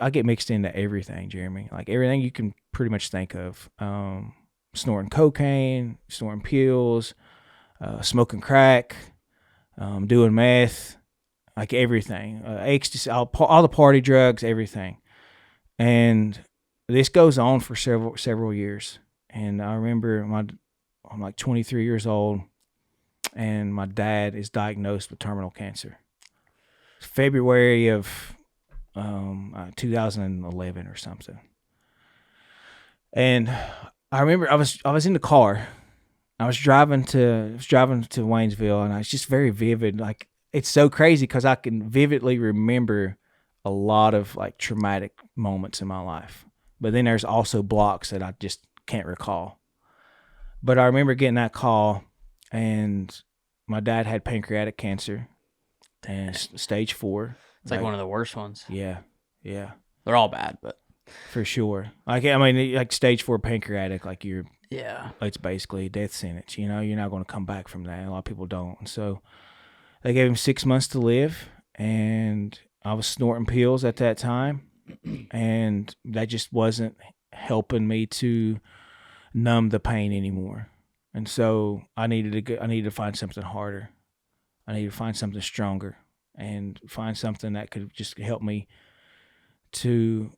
get mixed into everything, Jeremy. Like everything you can pretty much think of. Snorting cocaine, snorting pills, smoking crack, doing meth, like everything. Ecstasy, all the party drugs, everything. And this goes on for several years. And I remember I'm like 23 years old, and my dad is diagnosed with terminal cancer. February of 2011 or something. And I remember I was in the car. I was driving to Waynesville, and it's just very vivid. Like, it's so crazy because I can vividly remember a lot of like traumatic moments in my life. But then there's also blocks that I just can't recall. But I remember getting that call, and my dad had pancreatic cancer, and stage 4. It's like one of the worst ones. Yeah. They're all bad, but For sure. Like, I mean, like stage 4 pancreatic, like yeah, it's basically a death sentence. You know, you're not going to come back from that. A lot of people don't. And so they gave him 6 months to live, and I was snorting pills at that time, and that just wasn't helping me to numb the pain anymore. And so I needed to find something harder. I needed to find something stronger, and find something that could just help me to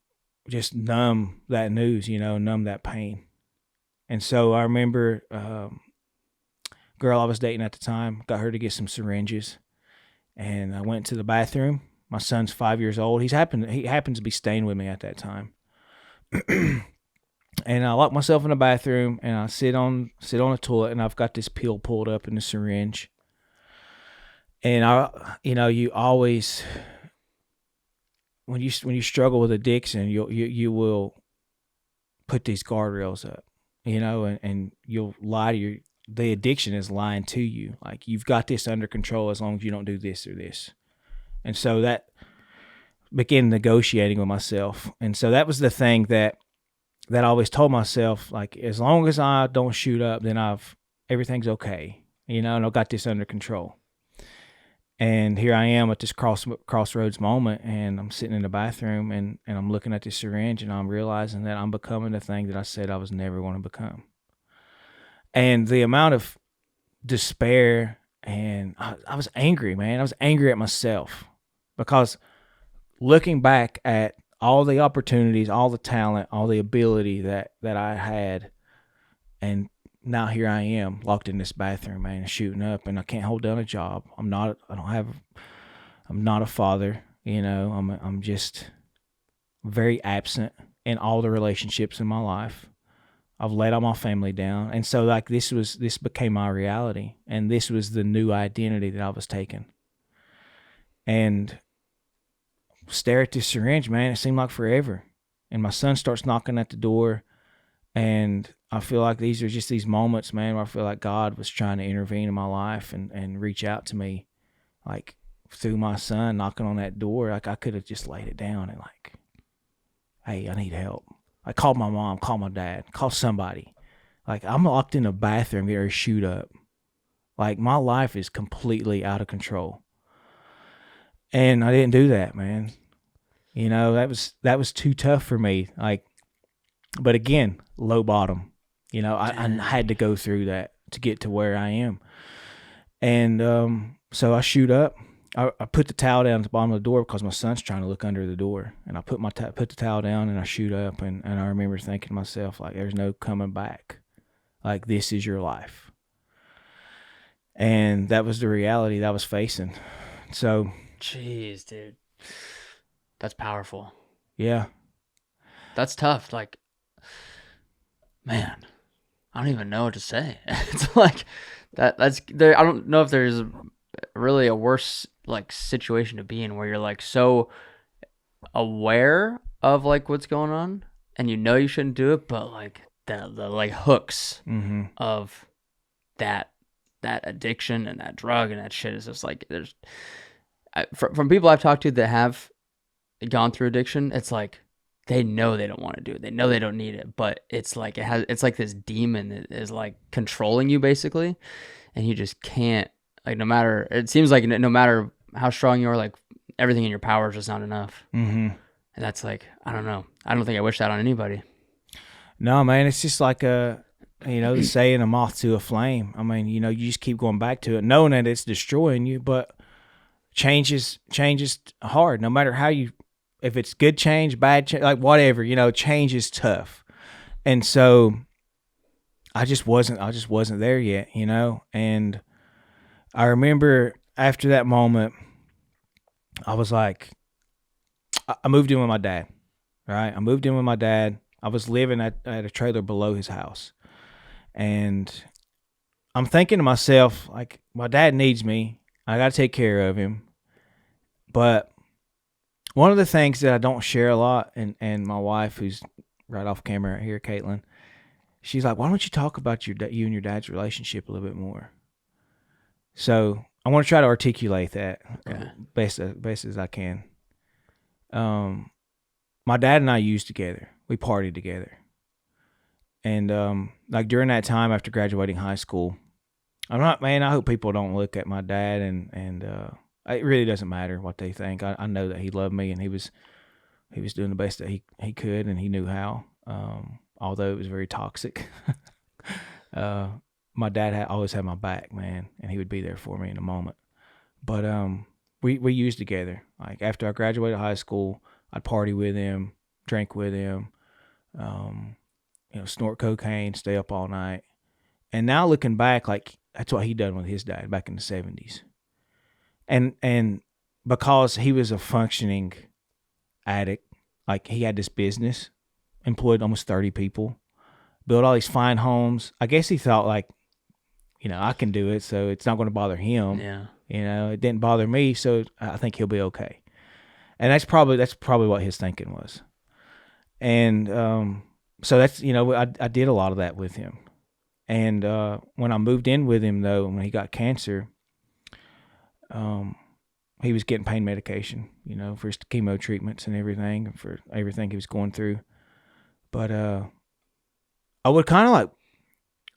just numb that news, you know, numb that pain. And so I remember girl I was dating at the time, got her to get some syringes, and I went to the bathroom. My son's 5 years old. He happens to be staying with me at that time. And I lock myself in the bathroom, and I sit on the toilet, and I've got this pill pulled up in the syringe. And you always, when you struggle with addiction, you will put these guardrails up, you know, and you'll lie to the addiction is lying to you. Like, you've got this under control as long as you don't do this or this. And so that began negotiating with myself. And so that was the thing that I always told myself, like, as long as I don't shoot up, then everything's okay, you know, and I've got this under control. And here I am at this crossroads moment, and I'm sitting in the bathroom, and I'm looking at this syringe, and I'm realizing that I'm becoming the thing that I said I was never going to become. And the amount of despair, and I was angry, man. I was angry at myself, because looking back at all the opportunities, all the talent, all the ability that I had, and now here I am locked in this bathroom, man, shooting up, and I can't hold down a job. I'm not a father, you know. I'm just very absent in all the relationships in my life. I've let all my family down. And so, like, this became my reality, and this was the new identity that I was taking. And stare at this syringe, man, it seemed like forever. And my son starts knocking at the door, and I feel like these are just these moments, man, where I feel like God was trying to intervene in my life and reach out to me, like, through my son knocking on that door. Like, I could have just laid it down and, like, hey, I need help. I called my mom, called my dad, called somebody. Like, I'm locked in a bathroom getting ready to shoot up. Like, my life is completely out of control. And I didn't do that, man. You know, that was too tough for me. Like, but again, low bottom. You know, I had to go through that to get to where I am. And so I shoot up. I put the towel down at the bottom of the door because my son's trying to look under the door. And I put the towel down, and I shoot up. And I remember thinking to myself, like, there's no coming back. Like, this is your life. And that was the reality that I was facing. So, jeez, dude, that's powerful. Yeah, that's tough. Like, man, I don't even know what to say. It's like that's there. I don't know if there's really a worse, like, situation to be in, where you're, like, so aware of, like, what's going on, and you know you shouldn't do it, but, like, the like hooks of that addiction and that drug and that shit is just like, from people I've talked to that have gone through addiction, it's like they know they don't want to do it. They know they don't need it, but it's like it's like this demon that is, like, controlling you, basically, and you just can't, like, it seems like no matter how strong you are, like, everything in your power is just not enough. Mm-hmm. And that's like, I don't know. I don't think I wish that on anybody. No, man, it's just like the saying, a moth to a flame. I mean, you just keep going back to it, knowing that it's destroying you, but change is hard. No matter if it's good change, bad change, like whatever, change is tough. And so I just wasn't there yet, and I remember after that moment, I was like, I moved in with my dad, right? I moved in with my dad. I was living at a trailer below his house. And I'm thinking to myself, like, my dad needs me. I got to take care of him. But one of the things that I don't share a lot, and my wife, who's right off camera right here, Caitlin, she's like, why don't you talk about you and your dad's relationship a little bit more? So I want to try to articulate that best as I can. My dad and I used together. We partied together. And like during that time after graduating high school, I hope people don't look at my dad and it really doesn't matter what they think. I know that he loved me and he was doing the best that he could and he knew how. Although it was very toxic. My dad always had my back, man, and he would be there for me in a moment. But we used together. Like after I graduated high school, I'd party with him, drink with him, snort cocaine, stay up all night. And now looking back, like that's what he done with his dad back in the 70s. And because he was a functioning addict, like he had this business, employed almost 30 people, built all these fine homes. I guess he thought like, I can do it, so it's not going to bother him. Yeah. It didn't bother me, so I think he'll be okay. And that's probably what his thinking was. And so that's I did a lot of that with him. And when I moved in with him, though, when he got cancer, he was getting pain medication, for his chemo treatments and everything, for everything he was going through. But I would kind of like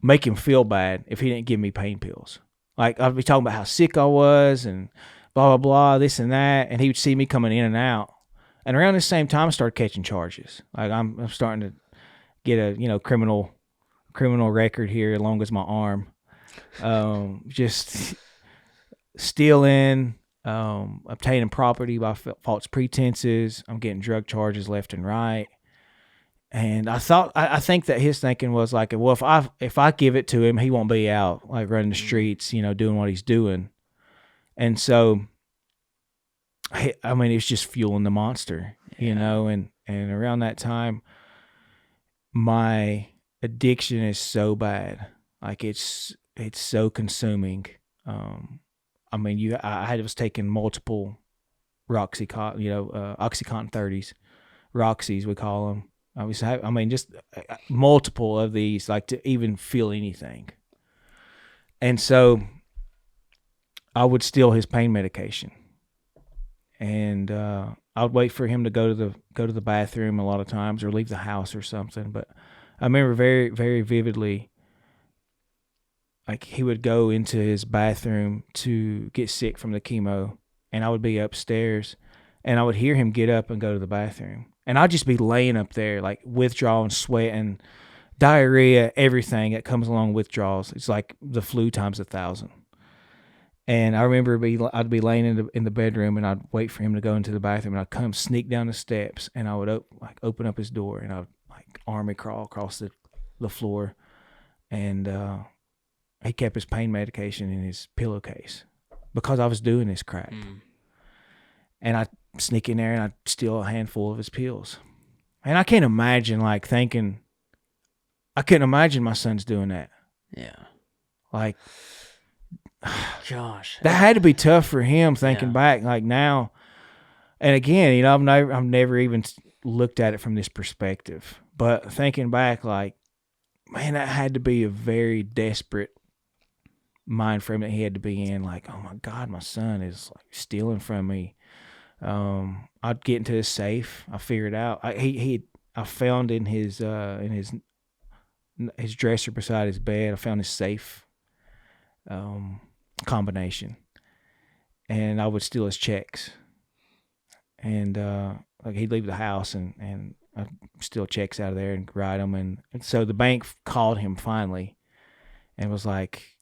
make him feel bad if he didn't give me pain pills. Like I'd be talking about how sick I was and blah, blah, blah, this and that. And he would see me coming in and out. And around the same time, I started catching charges. Like I'm starting to get a, criminal record here as long as my arm. Just stealing, obtaining property by false pretenses. I'm getting drug charges left and right. And I think that his thinking was like, well, if I give it to him, he won't be out like running the streets, doing what he's doing. And so, I mean, it's just fueling the monster, and around that time, my addiction is so bad. Like it's so consuming. I was taking multiple Oxycontin, Oxycontin 30s, Roxys, we call them. Just multiple of these, like to even feel anything. And so I would steal his pain medication, and I'd wait for him to go to the bathroom a lot of times, or leave the house or something. But I remember very, very vividly, like he would go into his bathroom to get sick from the chemo, and I would be upstairs, and I would hear him get up and go to the bathroom. And I'd just be laying up there, like withdrawing, sweating, diarrhea, everything that comes along with withdrawals. It's like the flu times 1,000. And I remember I'd be laying in the bedroom, and I'd wait for him to go into the bathroom, and I'd come sneak down the steps, and I would open up his door, and I would like army crawl across the floor, and he kept his pain medication in his pillowcase because I was doing this crap. And I'd sneak in there and I'd steal a handful of his pills. And I can't imagine I couldn't imagine my son's doing that. Yeah. Like, gosh, that had to be tough for him thinking back, like now. And again, I've never even looked at it from this perspective, but thinking back, like, man, that had to be a very desperate mind frame that he had to be in. Like, oh my God, my son is like stealing from me. I'd get into his safe. I figured out. I found in his dresser beside his bed. I found his safe combination, and I would steal his checks. And like he'd leave the house and I'd steal checks out of there and write them. And so the bank called him finally and was like,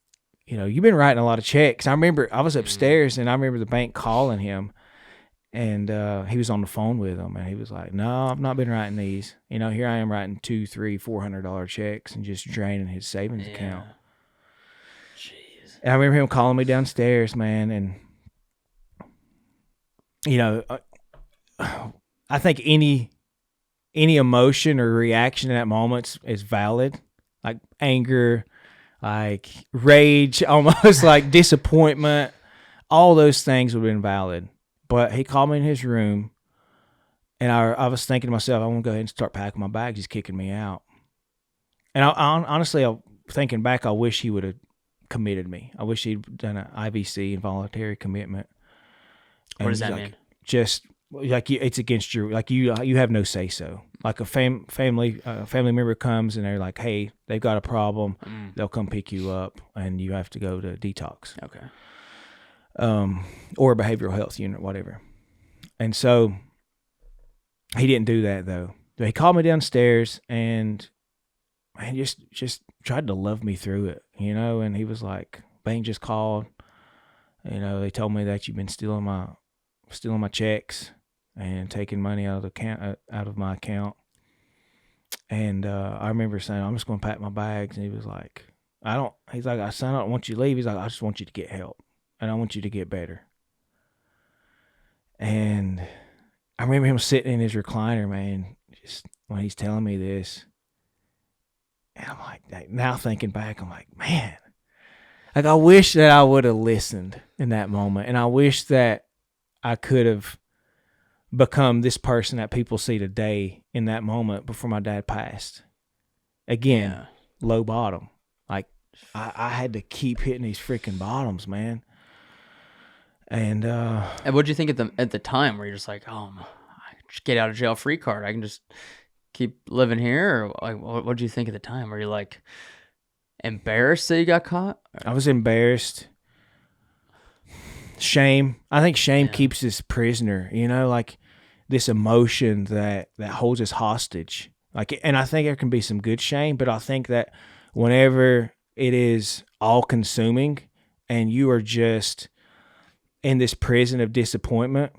you've been writing a lot of checks. I remember I was upstairs and I remember the bank calling him, and he was on the phone with them, and he was like, "No, I've not been writing these. Here I am writing $200, $300, $400 checks and just draining his savings account." Jeez. And I remember him calling me downstairs, man, and I think any emotion or reaction in that moment is valid, like anger, like rage, almost like disappointment. All those things would have been valid. But he called me in his room, and I was thinking to myself, I want to go ahead and start packing my bags. He's kicking me out. And honestly, thinking back, I wish he would have committed me. I wish he'd done an IVC, involuntary commitment. What does that mean? Just like it's against your, like you have no say so. Like a family member comes and they're like, hey, they've got a problem. They'll come pick you up, and you have to go to detox. Okay. Or a behavioral health unit, whatever. And so he didn't do that though. He called me downstairs and just tried to love me through it, and he was like, "Bank just called. They told me that you've been stealing my checks and taking money out of my account." And I remember saying, "I'm just going to pack my bags." And he was like, he's like, "Son, I don't want you to leave." He's like, "I just want you to get help. And I want you to get better." And I remember him sitting in his recliner, man, just when he's telling me this. And I'm like, now thinking back, I'm like, man, like I wish that I would have listened in that moment. And I wish that I could have become this person that people see today in that moment before my dad passed. Again, low bottom. Like I had to keep hitting these freaking bottoms, man. And what'd you think at the time? Where you're just like, I just get out of jail free card. I can just keep living here. Or like, what'd you think at the time? Were you like embarrassed that you got caught? I was embarrassed. Shame. I think shame keeps us prisoner. Like this emotion that holds us hostage. Like, and I think there can be some good shame, but I think that whenever it is all consuming and you are just in this prison of disappointment,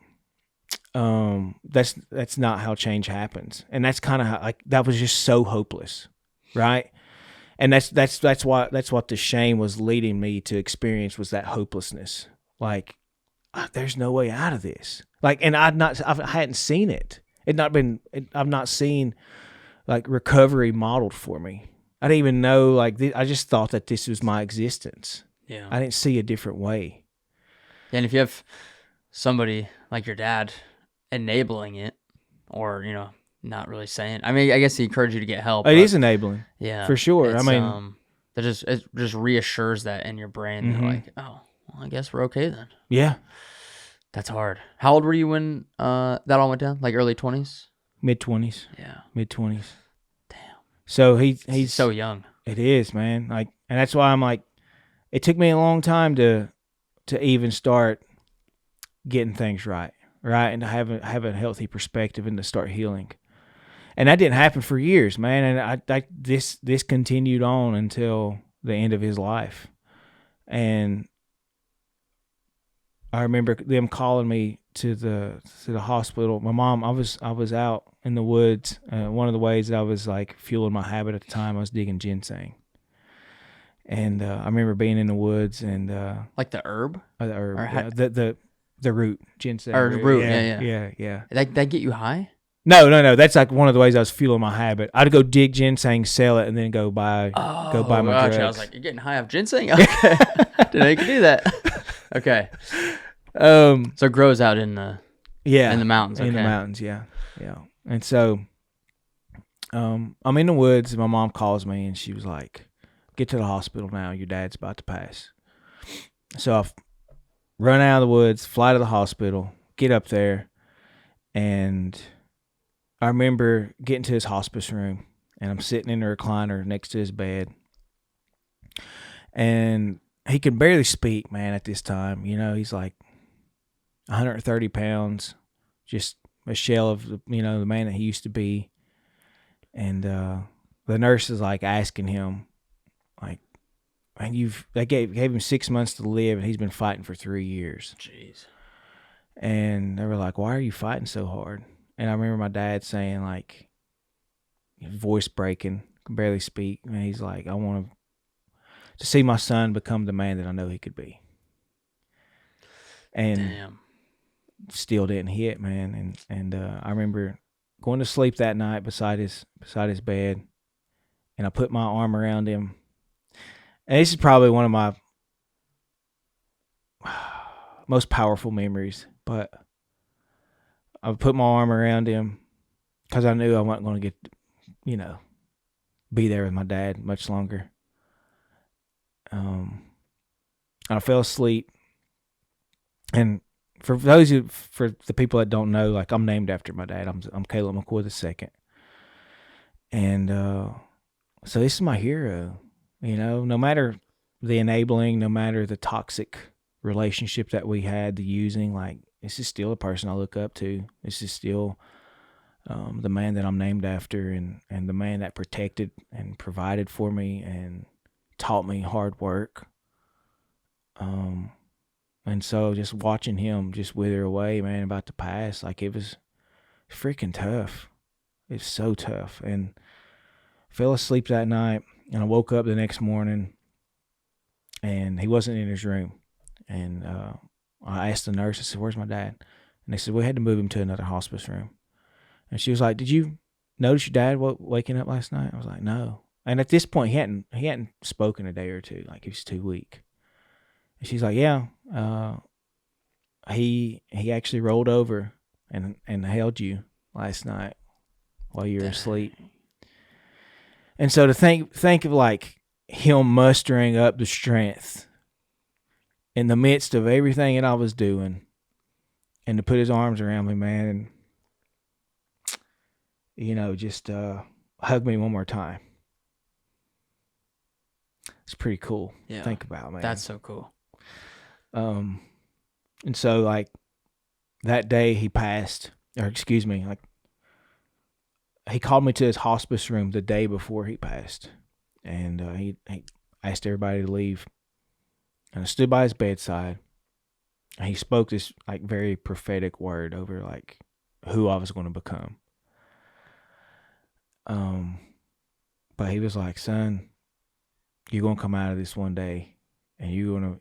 that's not how change happens. And that's kind of how, like, that was just so hopeless, right? And that's what the shame was leading me to experience, was that hopelessness. Like, there's no way out of this. Like, and I hadn't seen it. I've not seen like recovery modeled for me. I didn't even know, like, I just thought that this was my existence. Yeah. I didn't see a different way. And if you have somebody like your dad enabling it, or, not really saying, I mean, I guess he encouraged you to get help. It is enabling. Yeah. For sure. I mean, it just reassures that in your brain that like, oh, well, I guess we're okay then. Yeah. That's hard. How old were you when that all went down? Like early 20s? Mid-20s. Yeah. Mid-20s. Damn. So he's so young. It is, man. Like, and that's why I'm like, it took me a long time to even start getting things right, and to have a healthy perspective and to start healing. And that didn't happen for years, man. And this continued on until the end of his life. And I remember them calling me to the hospital. My mom, I was out in the woods. One of the ways that I was like fueling my habit at the time, I was digging ginseng. And I remember being in the woods and like the herb, the herb, the root, ginseng or root, yeah. That get you high? No. That's like one of the ways I was fueling my habit. I'd go dig ginseng, sell it, and then go buy my drugs. I was like, you're getting high off ginseng? Okay, didn't know you could do that. Okay. So it grows out in the mountains. Okay. In the mountains, yeah. And so, I'm in the woods, and my mom calls me, and she was like, "Get to the hospital now. Your dad's about to pass." So I run out of the woods, fly to the hospital, get up there, and I remember getting to his hospice room, and I'm sitting in the recliner next to his bed, and he could barely speak, man, at this time. He's like 130 pounds, just a shell of the man that he used to be. And the nurse is like asking him, like, and they gave him 6 months to live, and he's been fighting for 3 years. Jeez. And they were like, why are you fighting so hard? And I remember my dad saying, like, voice breaking, can barely speak. And he's like, I want to see my son become the man that I know he could be. And Damn. Still didn't hit, man. And I remember going to sleep that night beside his bed, and I put my arm around him. And this is probably one of my most powerful memories, but I put my arm around him because I knew I wasn't going to get, be there with my dad much longer. I fell asleep, and for the people that don't know, like, I'm named after my dad. I'm Kallup McCoy II, and so this is my hero. No matter the enabling, no matter the toxic relationship that we had, the using, like, this is still a person I look up to. This is still the man that I'm named after, and the man that protected and provided for me and taught me hard work. And so just watching him just wither away, man, about to pass, like, it was freaking tough. It's so tough. And fell asleep that night, and I woke up the next morning, and he wasn't in his room. And I asked the nurse, I said, where's my dad? And they said, we had to move him to another hospice room. And she was like, did you notice your dad waking up last night? I was like, no. And at this point, he hadn't spoken a day or two. Like, he was too weak. And she's like, yeah, he actually rolled over and held you last night while you were asleep. And so to think of, like, him mustering up the strength in the midst of everything that I was doing, and to put his arms around me, man, and just hug me one more time. It's pretty cool. Yeah. Think about, man. That's so cool. And so, like, that day he passed, or excuse me, like, he called me to his hospice room the day before he passed, and he asked everybody to leave, and I stood by his bedside, and he spoke this, like, very prophetic word over, like, who I was going to become. But he was like, son, you're going to come out of this one day, and you're going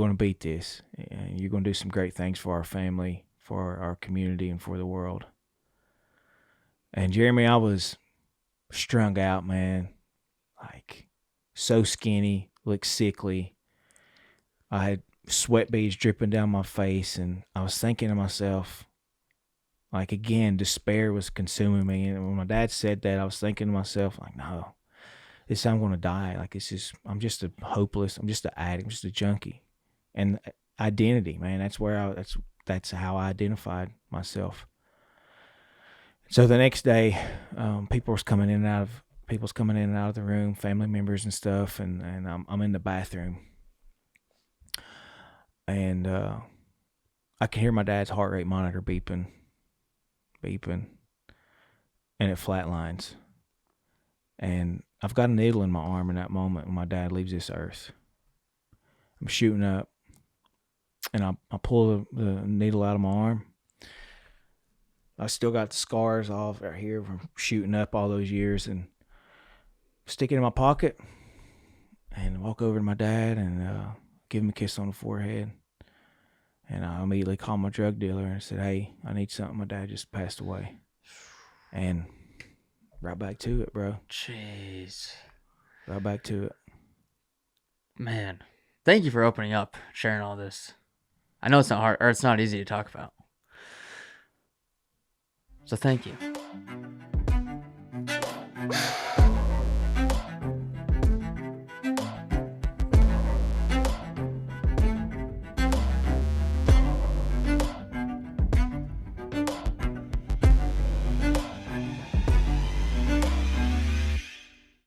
to beat this, and you're going to do some great things for our family, for our community, and for the world. And Jeremy, I was strung out, man, like, so skinny, looked sickly. I had sweat beads dripping down my face, and I was thinking to myself, like, again, despair was consuming me. And when my dad said that, I was thinking to myself, like, no, this, I'm going to die. Like, I'm just an addict, I'm just a junkie. And identity, man, that's how I identified myself. So the next day, people's coming in and out of the room, family members and stuff, and I'm in the bathroom, and I can hear my dad's heart rate monitor beeping, and it flatlines, and I've got a needle in my arm in that moment when my dad leaves this earth. I'm shooting up, and I pull the needle out of my arm. I still got the scars off right here from shooting up all those years, and stick it in my pocket and walk over to my dad and give him a kiss on the forehead. And I immediately called my drug dealer and said, hey, I need something. My dad just passed away. And right back to it, bro. Jeez. Right back to it. Man, thank you for opening up, sharing all this. I know it's not hard, or it's not easy to talk about. So thank you.